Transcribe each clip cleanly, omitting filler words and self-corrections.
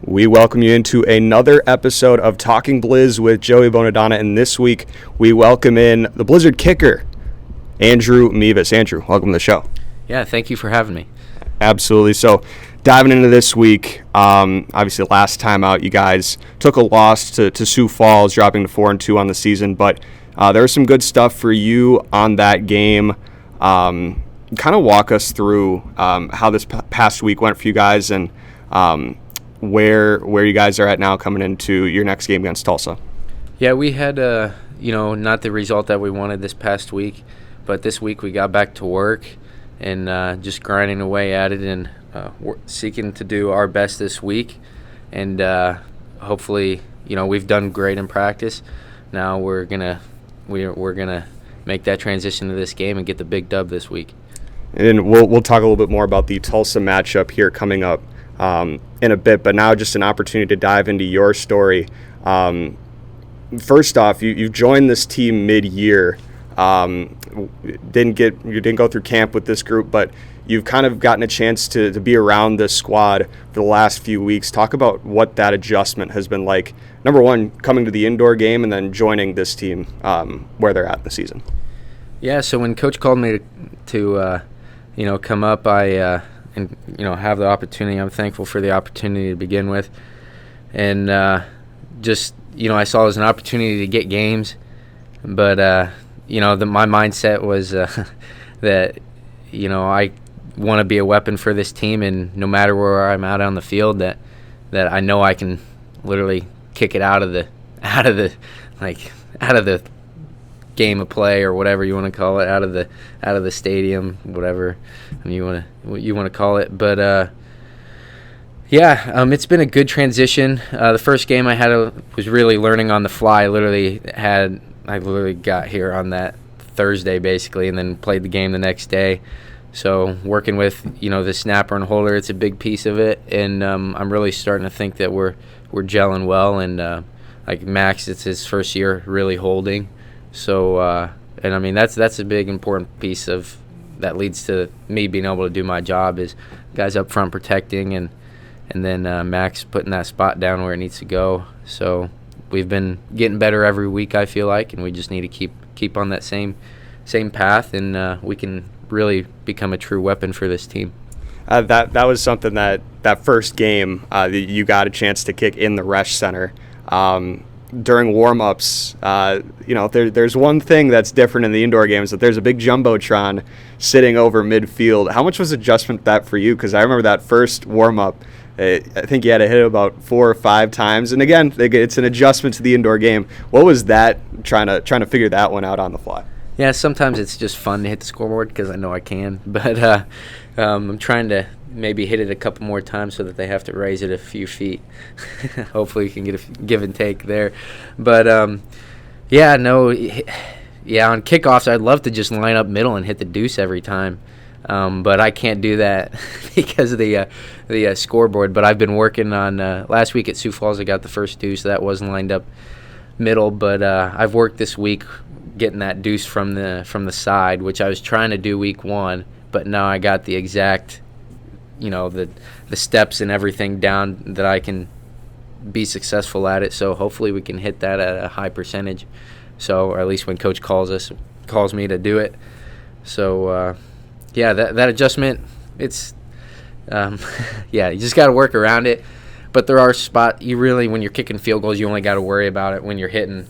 We welcome you into another episode of Talking Blizz with Joey Bonadonna, and this week we welcome in the Blizzard kicker, Andrew Mevis. Andrew, welcome to the show. Yeah, thank you for having me. Absolutely. So, diving into this week, obviously last time out you guys took a loss to Sioux Falls, dropping to 4-2 on the season, but there was some good stuff for you on that game. Kind of walk us through how this past week went for you guys and where you guys are at now coming into your next game against Tulsa. Yeah, we had, not the result that we wanted this past week, but this week we got back to work and just grinding away at it and seeking to do our best this week. And hopefully, we've done great in practice. Now we're gonna make that transition to this game and get the big dub this week. And we'll talk a little bit more about the Tulsa matchup here coming up in a bit, but now just an opportunity to dive into your story. First off, you've joined this team mid-year. You didn't go through camp with this group, but you've kind of gotten a chance to be around this squad for the last few weeks. Talk about what that adjustment has been like. Number one, coming to the indoor game and then joining this team where they're at in the season. Yeah, so when Coach called me to come up, and have the opportunity. I'm thankful for the opportunity to begin with, and I saw it as an opportunity to get games, but my mindset was that I want to be a weapon for this team, and no matter where I'm out on the field, that I know I can literally kick it out of the game of play or whatever you want to call it, out of the stadium, whatever you want to call it. But it's been a good transition. The first game I had was really learning on the fly. I literally got here on that Thursday basically, and then played the game the next day. So working with the snapper and holder, it's a big piece of it, and I'm really starting to think that we're gelling well. And like Max, it's his first year really holding. So, that's a big important piece of that leads to me being able to do my job is guys up front protecting and then Max putting that spot down where it needs to go. So we've been getting better every week, I feel like, and we just need to keep on that same path, and we can really become a true weapon for this team. That was something that first game you got a chance to kick in the Resch Center. During warm-ups, there's one thing that's different in the indoor games, that there's a big jumbotron sitting over midfield. How much was adjustment that for you? Because I remember that first warm-up, I think you had to hit it about 4 or 5 times. And again, it's an adjustment to the indoor game. What was that, trying to figure that one out on the fly? Yeah, sometimes it's just fun to hit the scoreboard because I know I can. But I'm trying to maybe hit it a couple more times so that they have to raise it a few feet. Hopefully you can get a give and take there. But, on kickoffs, I'd love to just line up middle and hit the deuce every time. But I can't do that because of the scoreboard. But I've been working on last week at Sioux Falls, I got the first deuce. That wasn't lined up middle. But I've worked this week getting that deuce from the side, which I was trying to do week 1. But now I got the exact the steps and everything down that I can be successful at it. So hopefully we can hit that at a high percentage. So, or at least when coach calls me to do it. So, that adjustment, it's, you just got to work around it. But there are spots when you're kicking field goals, you only got to worry about it when you're hitting,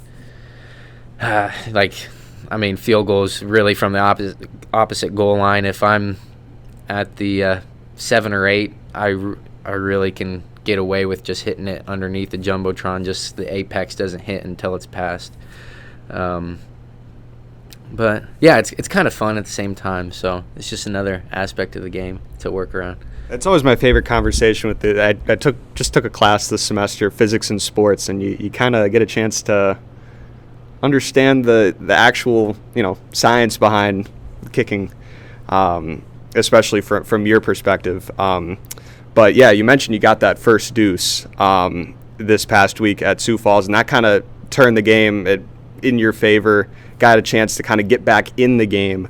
field goals really from the opposite goal line. If I'm at the 7 or 8, I really can get away with just hitting it underneath the jumbotron. Just the apex doesn't hit until it's passed. But yeah, it's kind of fun at the same time. So it's just another aspect of the game to work around. It's always my favorite conversation with it. I took a class this semester, physics and sports, and you kind of get a chance to understand the actual science behind kicking. Especially from your perspective. But yeah, you mentioned you got that first deuce this past week at Sioux Falls, and that kind of turned the game in your favor, got a chance to kind of get back in the game.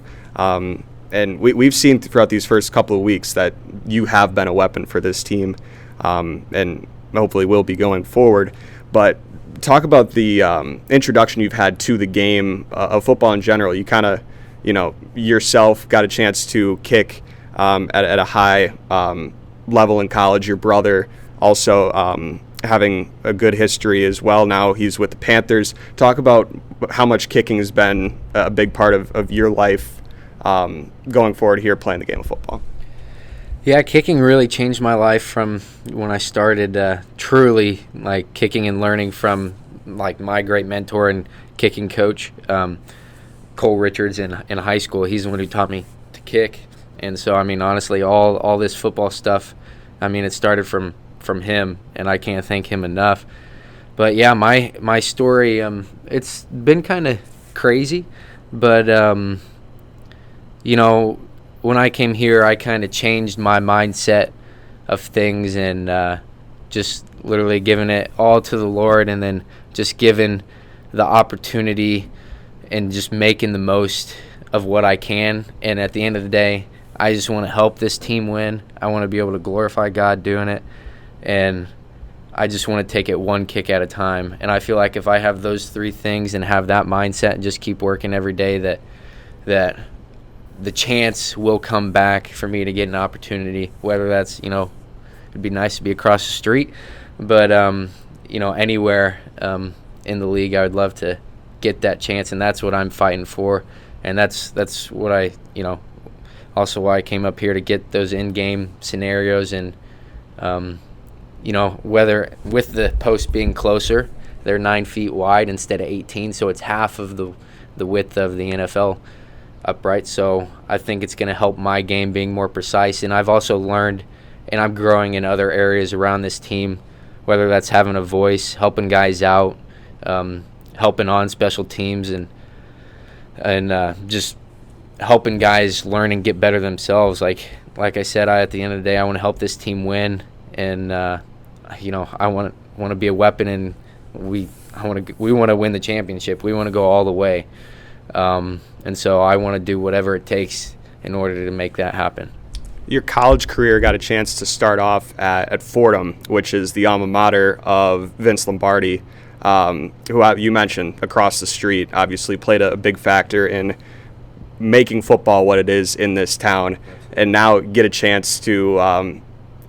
And we've seen throughout these first couple of weeks that you have been a weapon for this team. And hopefully will be going forward. But talk about the introduction you've had to the game of football in general. You kind of, yourself got a chance to kick at a high level in college. Your brother also having a good history as well. Now he's with the Panthers. Talk about how much kicking has been a big part of your life going forward here playing the game of football. Yeah, kicking really changed my life from when I started truly like kicking and learning from like my great mentor and kicking coach, Cole Richards in high school. He's the one who taught me to kick. And so, I mean, honestly, all this football stuff, I mean, it started from him, and I can't thank him enough. But yeah, my story, it's been kind of crazy, but when I came here, I kind of changed my mindset of things and just literally giving it all to the Lord, and then just giving the opportunity and just making the most of what I can. And at the end of the day, I just want to help this team win. I want to be able to glorify God doing it, and I just want to take it one kick at a time. And I feel like if I have those three things and have that mindset and just keep working every day, that the chance will come back for me to get an opportunity, whether that's, it'd be nice to be across the street, but, anywhere in the league, I would love to get that chance, and that's what I'm fighting for. And that's what I, also why I came up here, to get those in-game scenarios. And, whether with the post being closer, they're 9 feet wide instead of 18, so it's half of the width of the NFL upright. So I think it's going to help my game being more precise. And I've also learned, and I'm growing in other areas around this team, whether that's having a voice, helping guys out, helping on special teams, and just helping guys learn and get better themselves. Like I said, at the end of the day, I want to help this team win, and I want to be a weapon, and we want to win the championship. We want to go all the way, and so I want to do whatever it takes in order to make that happen. Your college career got a chance to start off at Fordham, which is the alma mater of Vince Lombardi, who you mentioned across the street, obviously played a big factor in making football what it is in this town, and now get a chance to,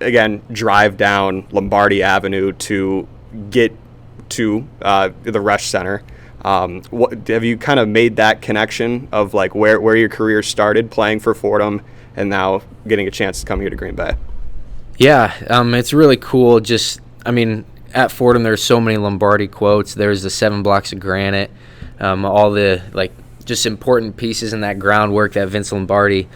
again, drive down Lombardi Avenue to get to the Resch Center. Have you kind of made that connection of like where your career started playing for Fordham and now getting a chance to come here to Green Bay? Yeah, it's really cool. Just, at Fordham, there's so many Lombardi quotes. There's the 7 blocks of granite, all the just important pieces in that groundwork that Vince Lombardi,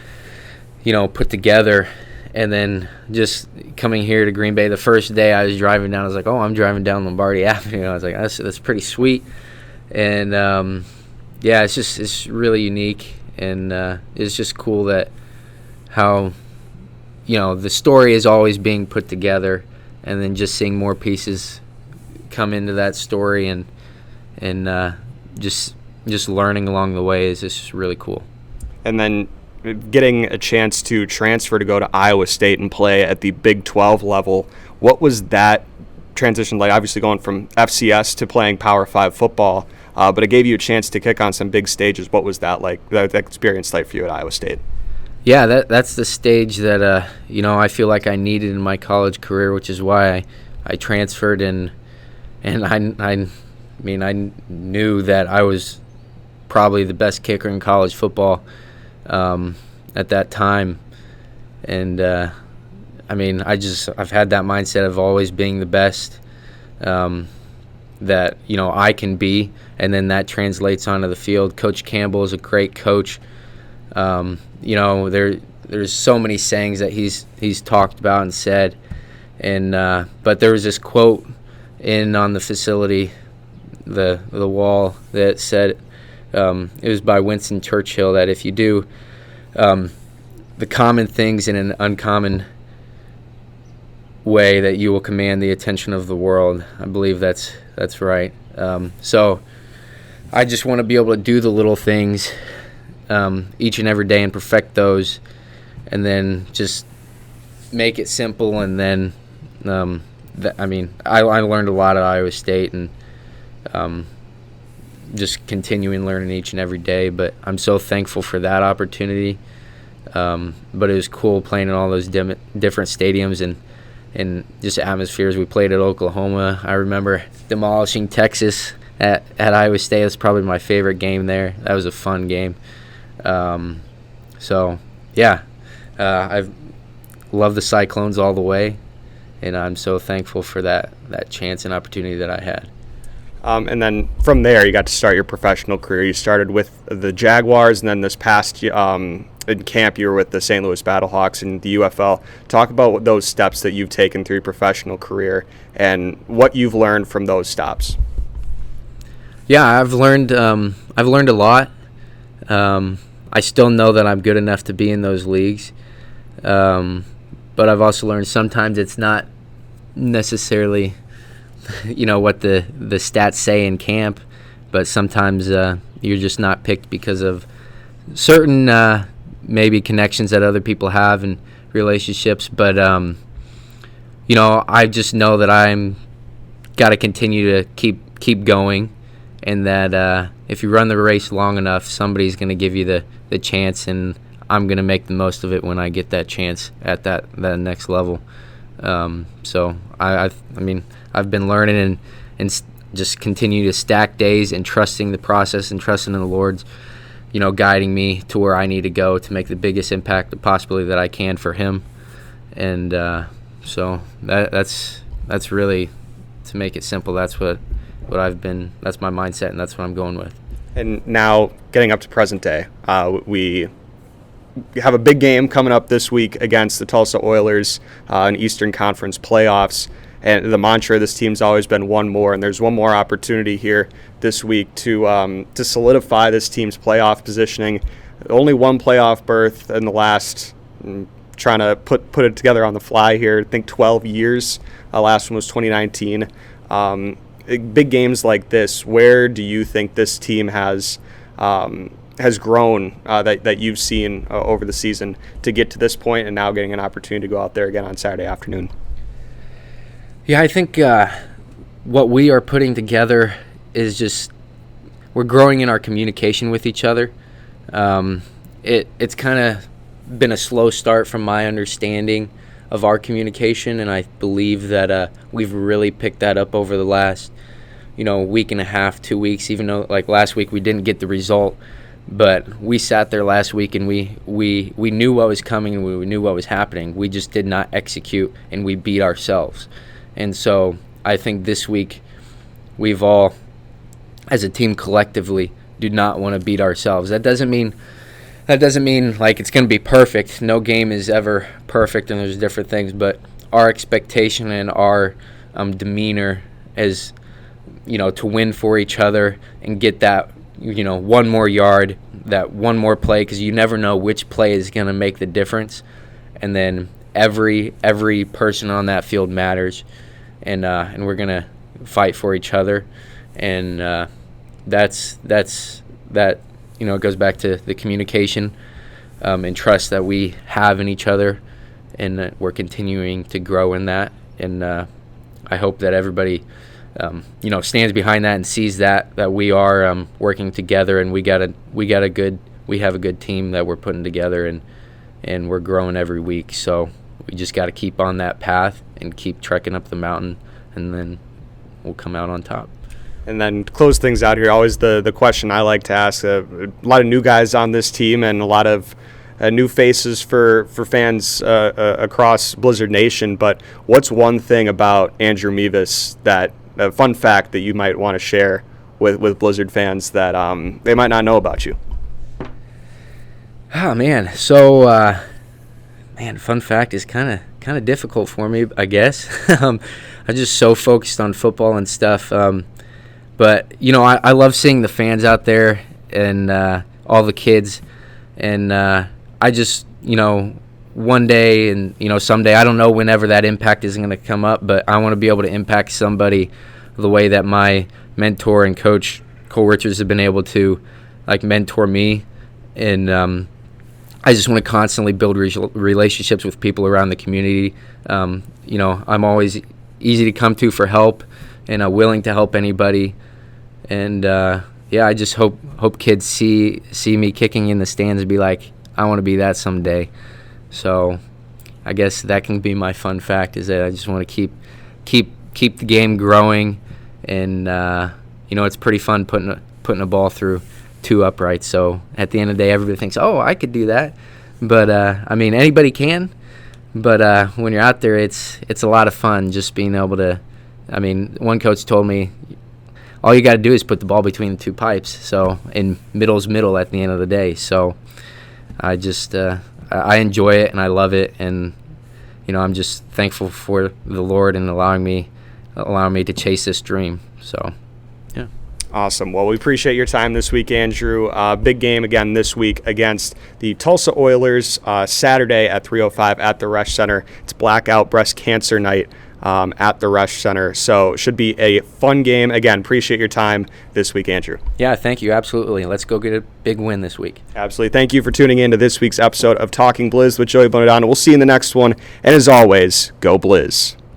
put together. And then just coming here to Green Bay, the first day I was driving down, I was like, oh, I'm driving down Lombardi Avenue. I was like, that's pretty sweet. And it's really unique, and it's just cool that how the story is always being put together, and then just seeing more pieces come into that story, and just learning along the way is just really cool. And then getting a chance to transfer to go to Iowa State and play at the Big 12 level, what was that transition like? Obviously going from FCS to playing Power 5 football, but it gave you a chance to kick on some big stages. What was that like, that experience like for you at Iowa State? Yeah, that's the stage that I feel like I needed in my college career, which is why I transferred, and I knew that I was probably the best kicker in college football at that time. And I've had that mindset of always being the best that I can be, and then that translates onto the field. Coach Campbell is a great coach. There's so many sayings that he's talked about and said, and but there was this quote on the facility, the wall, that said, it was by Winston Churchill, that if you do the common things in an uncommon way, that you will command the attention of the world. I believe that's right. So I just want to be able to do the little things each and every day and perfect those, and then just make it simple, and then I learned a lot at Iowa State, and just continuing learning each and every day. But I'm so thankful for that opportunity. But it was cool playing in all those different stadiums and just atmospheres. We played at Oklahoma. I remember demolishing Texas at Iowa State. That's probably my favorite game there. That was a fun game. I've loved the Cyclones all the way, and I'm so thankful for that chance and opportunity that I had. And then from there, you got to start your professional career. You started with the Jaguars, and then this past in camp, you were with the St. Louis Battlehawks in the UFL. Talk about those steps that you've taken through your professional career and what you've learned from those stops. Yeah, I've learned a lot. I still know that I'm good enough to be in those leagues, but I've also learned sometimes it's not necessarily what the stats say in camp, but sometimes you're just not picked because of certain maybe connections that other people have and relationships. But I just know that I'm got to continue to keep going, and that if you run the race long enough, somebody's going to give you the chance, and I'm going to make the most of it when I get that chance at that next level. So I've been learning and just continue to stack days and trusting the process and trusting in the Lord's, guiding me to where I need to go to make the biggest impact possibly that I can for Him. And so that's really, to make it simple, that's what I've been. That's my mindset, and that's what I'm going with. And now, getting up to present day, we have a big game coming up this week against the Tulsa Oilers in Eastern Conference playoffs. And the mantra of this team's always been one more, and there's one more opportunity here this week to solidify this team's playoff positioning. Only one playoff berth in the last, trying to put it together on the fly here, I think 12 years. Last one was 2019. Big games like this, where do you think this team has grown that you've seen over the season to get to this point and now getting an opportunity to go out there again on Saturday afternoon? Yeah, I think what we are putting together is just we're growing in our communication with each other. It's kind of been a slow start from my understanding of our communication, and I believe that we've really picked that up over the last week and a half, 2 weeks, even though like last week we didn't get the result. But we sat there last week and we knew what was coming and we knew what was happening. We just did not execute, and we beat ourselves. And so I think this week we've all, as a team collectively, do not want to beat ourselves. That doesn't mean like it's going to be perfect. No game is ever perfect, and there's different things. But our expectation and our demeanor is, to win for each other and get that, one more yard, that one more play, because you never know which play is going to make the difference. And then every person on that field matters, and we're going to fight for each other. And that's that. It goes back to the communication and trust that we have in each other, and that we're continuing to grow in that. And I hope that everybody, stands behind that and sees that we are working together, and we have a good team that we're putting together, and we're growing every week. So we just got to keep on that path and keep trekking up the mountain, and then we'll come out on top. And then to close things out here, always the question I like to ask, a lot of new guys on this team and a lot of new faces for fans across Blizzard Nation, but what's one thing about Andrew Mevis, that a fun fact that you might want to share with Blizzard fans that they might not know about you? Oh, man. So, fun fact is kind of difficult for me, I guess. I'm just so focused on football and stuff. But, I love seeing the fans out there and all the kids. And I just, one day and, someday, I don't know whenever that impact is going to come up, but I want to be able to impact somebody the way that my mentor and coach, Cole Richards, have been able to, mentor me. And I just want to constantly build relationships with people around the community. I'm always easy to come to for help, and willing to help anybody. And I just hope kids see me kicking in the stands and be like, I want to be that someday. So I guess that can be my fun fact, is that I just want to keep the game growing, and it's pretty fun putting a ball through 2 uprights. So at the end of the day, everybody thinks, oh, I could do that, but anybody can. But when you're out there, it's a lot of fun just being able to. One coach told me, all you got to do is put the ball between the 2 pipes. So, and middle's middle at the end of the day. So I just I enjoy it, and I love it, and I'm just thankful for the Lord and allowing me to chase this dream. So, yeah. Awesome. Well, we appreciate your time this week, Andrew. Big game again this week against the Tulsa Oilers, Saturday at 3:05 at the Resch Center. It's Blackout Breast Cancer Night at the Resch Center. So should be a fun game. Again, appreciate your time this week, Andrew. Yeah, thank you. Absolutely. Let's go get a big win this week. Absolutely. Thank you for tuning in to this week's episode of Talking Blizz with Joey Bonadonna. We'll see you in the next one. And as always, go Blizz.